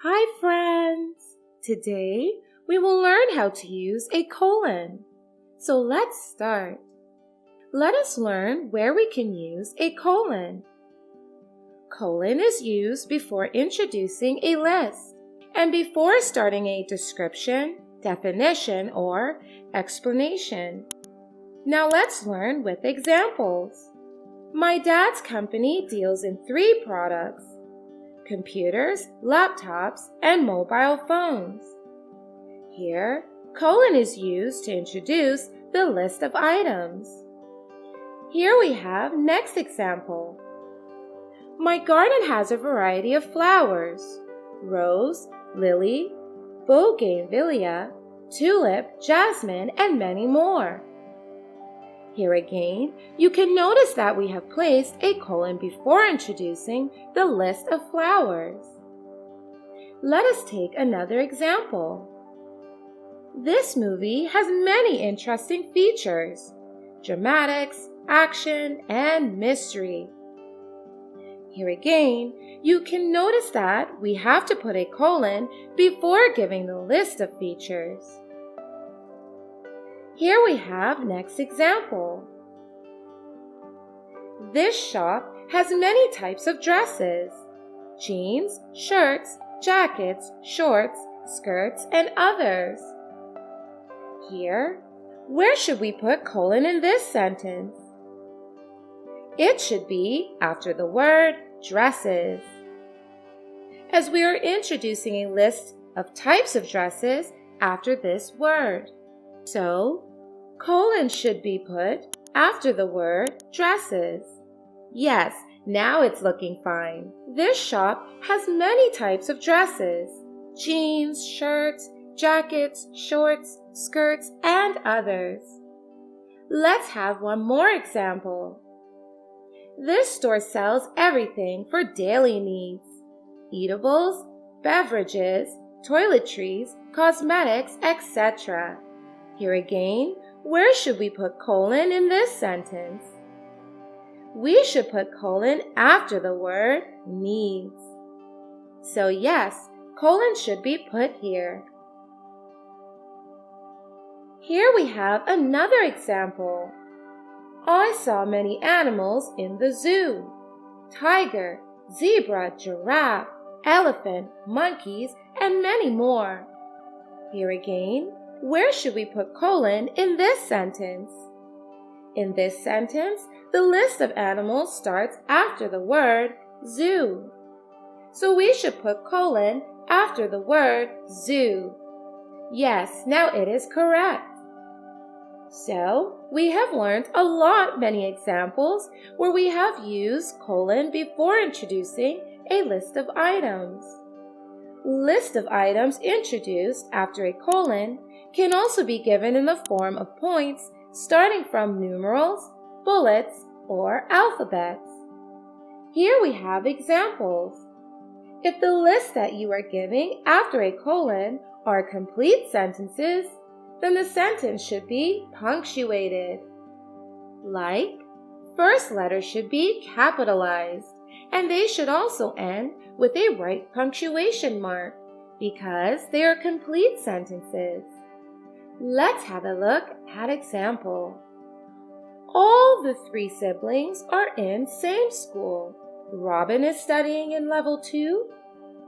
Hi friends! Today we will learn how to use a colon. So let's start. Let us learn where we can use a colon. Colon is used before introducing a list and before starting a description, definition, or explanation. Now let's learn with examples. My dad's company deals in 3 products: computers, laptops, and mobile phones. Here, colon is used to introduce the list of items. Here we have next example. My garden has a variety of flowers: rose, lily, bougainvillea, tulip, jasmine, and many more. Here again, you can notice that we have placed a colon before introducing the list of flowers. Let us take another example. This movie has many interesting features: dramatics, action, and mystery. Here again, you can notice that we have to put a colon before giving the list of features. Here we have next example. This shop has many types of dresses: jeans, shirts, jackets, shorts, skirts, and others. Here, where should we put colon in this sentence? It should be after the word dresses, as we are introducing a list of types of dresses after this word. So, colon should be put after the word dresses. Yes, now it's looking fine. This shop has many types of dresses: jeans, shirts, jackets, shorts, skirts, and others. Let's have one more example. This store sells everything for daily needs: eatables, beverages, toiletries, cosmetics, etc. Here again, where should we put colon in this sentence? We should put colon after the word needs. So yes, colon should be put here. Here we have another example. I saw many animals in the zoo: tiger, zebra, giraffe, elephant, monkeys, and many more. Here again, where should we put colon in this sentence? In this sentence, the list of animals starts after the word zoo. So we should put colon after the word zoo. Yes, now it is correct. So, we have learned many examples where we have used colon before introducing a list of items. List of items introduced after a colon can also be given in the form of points starting from numerals, bullets, or alphabets. Here we have examples. If the list that you are giving after a colon are complete sentences, then the sentence should be punctuated. Like, first letters should be capitalized, and they should also end with a right punctuation mark because they are complete sentences. Let's have a look at example. All the 3 siblings are in same school. Robin is studying in level 2.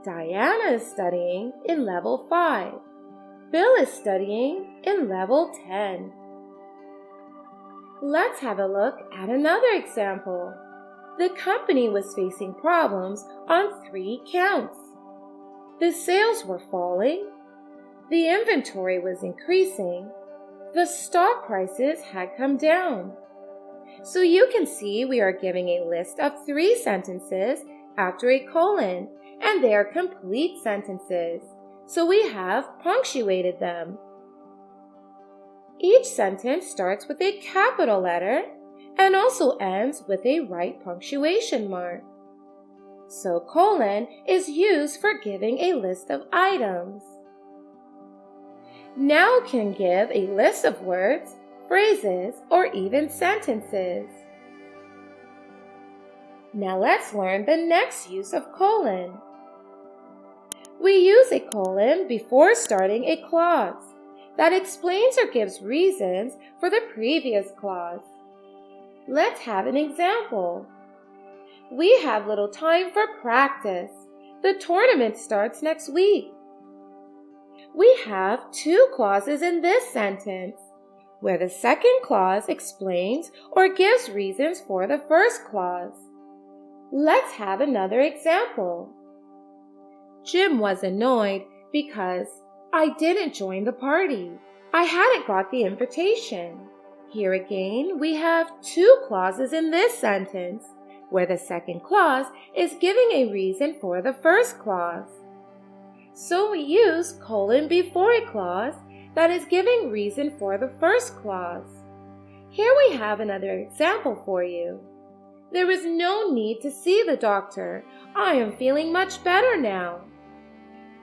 Diana is studying in level 5. Bill is studying in level 10. Let's have a look at another example. The company was facing problems on 3 counts. The sales were falling, the inventory was increasing, the stock prices had come down. So you can see we are giving a list of 3 sentences after a colon, and they are complete sentences. So we have punctuated them. Each sentence starts with a capital letter and also ends with a right punctuation mark. So colon is used for giving a list of items. Now can give a list of words, phrases, or even sentences. Now let's learn the next use of colon. We use a colon before starting a clause that explains or gives reasons for the previous clause. Let's have an example. We have little time for practice. The tournament starts next week. We have two clauses in this sentence, where the second clause explains or gives reasons for the first clause. Let's have another example. Jim was annoyed because I didn't join the party. I hadn't got the invitation. Here again, we have two clauses in this sentence, where the second clause is giving a reason for the first clause. So we use colon before a clause that is giving reason for the first clause. Here we have another example for you. There is no need to see the doctor. I am feeling much better now.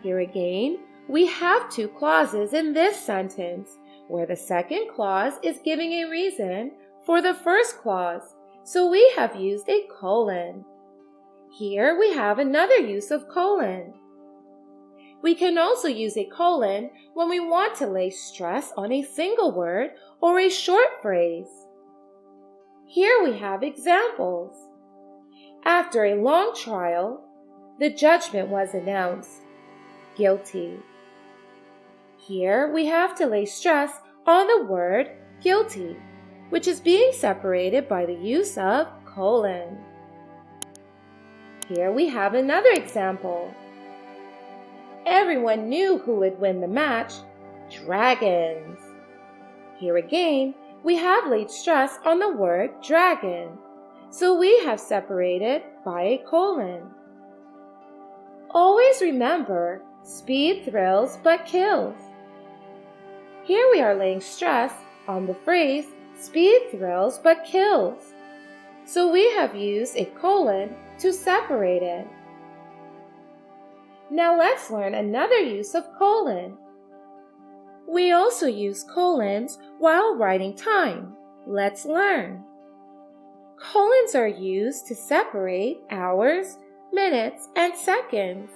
Here again, we have two clauses in this sentence, where the second clause is giving a reason for the first clause, so we have used a colon. Here we have another use of colon. We can also use a colon when we want to lay stress on a single word or a short phrase. Here we have examples. After a long trial, the judgment was announced. Guilty. Here we have to lay stress on the word guilty, which is being separated by the use of colon. Here we have another example. Everyone knew who would win the match, dragons. Here again, we have laid stress on the word dragon, so we have separated by a colon. Always remember, speed thrills but kills. Here we are laying stress on the phrase speed thrills but kills, so we have used a colon to separate it. Now let's learn another use of colon. We also use colons while writing time. Let's learn. Colons are used to separate hours, minutes, and seconds.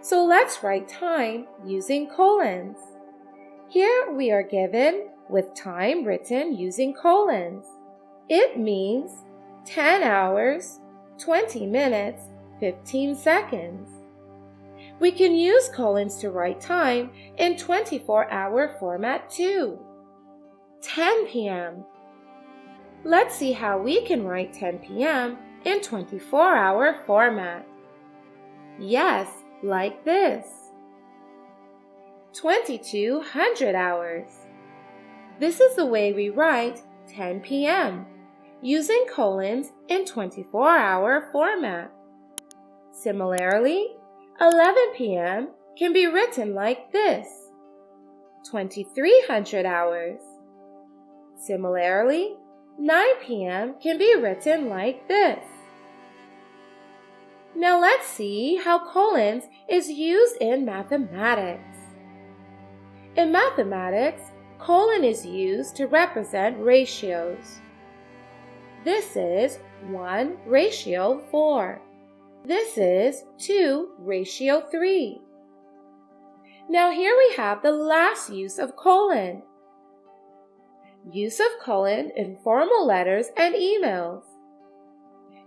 So let's write time using colons. Here we are given with time written using colons. It means 10 hours, 20 minutes, 15 seconds. We can use colons to write time in 24-hour format too. 10 p.m. Let's see how we can write 10 p.m. in 24-hour format. Yes, like this. 2200 hours. This is the way we write 10 p.m. using colons in 24-hour format. Similarly, 11 p.m. can be written like this, 2300 hours. Similarly, 9 p.m. can be written like this. Now let's see how colons is used in mathematics. In mathematics, colon is used to represent ratios. This is 1:4. This is 2:3. Now here we have the last use of colon. Use of colon in formal letters and emails.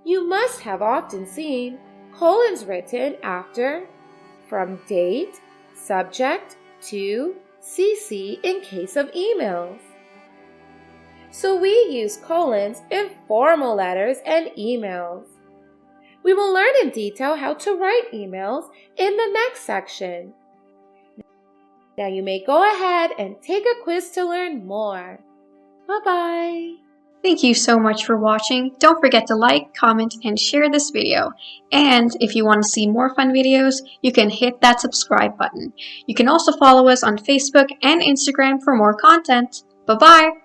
You must have often seen colons written after from date, subject to CC in case of emails. So we use colons in formal letters and emails. We will learn in detail how to write emails in the next section. Now you may go ahead and take a quiz to learn more. Bye-bye. Thank you so much for watching. Don't forget to like, comment, and share this video. And if you want to see more fun videos, you can hit that subscribe button. You can also follow us on Facebook and Instagram for more content. Bye-bye!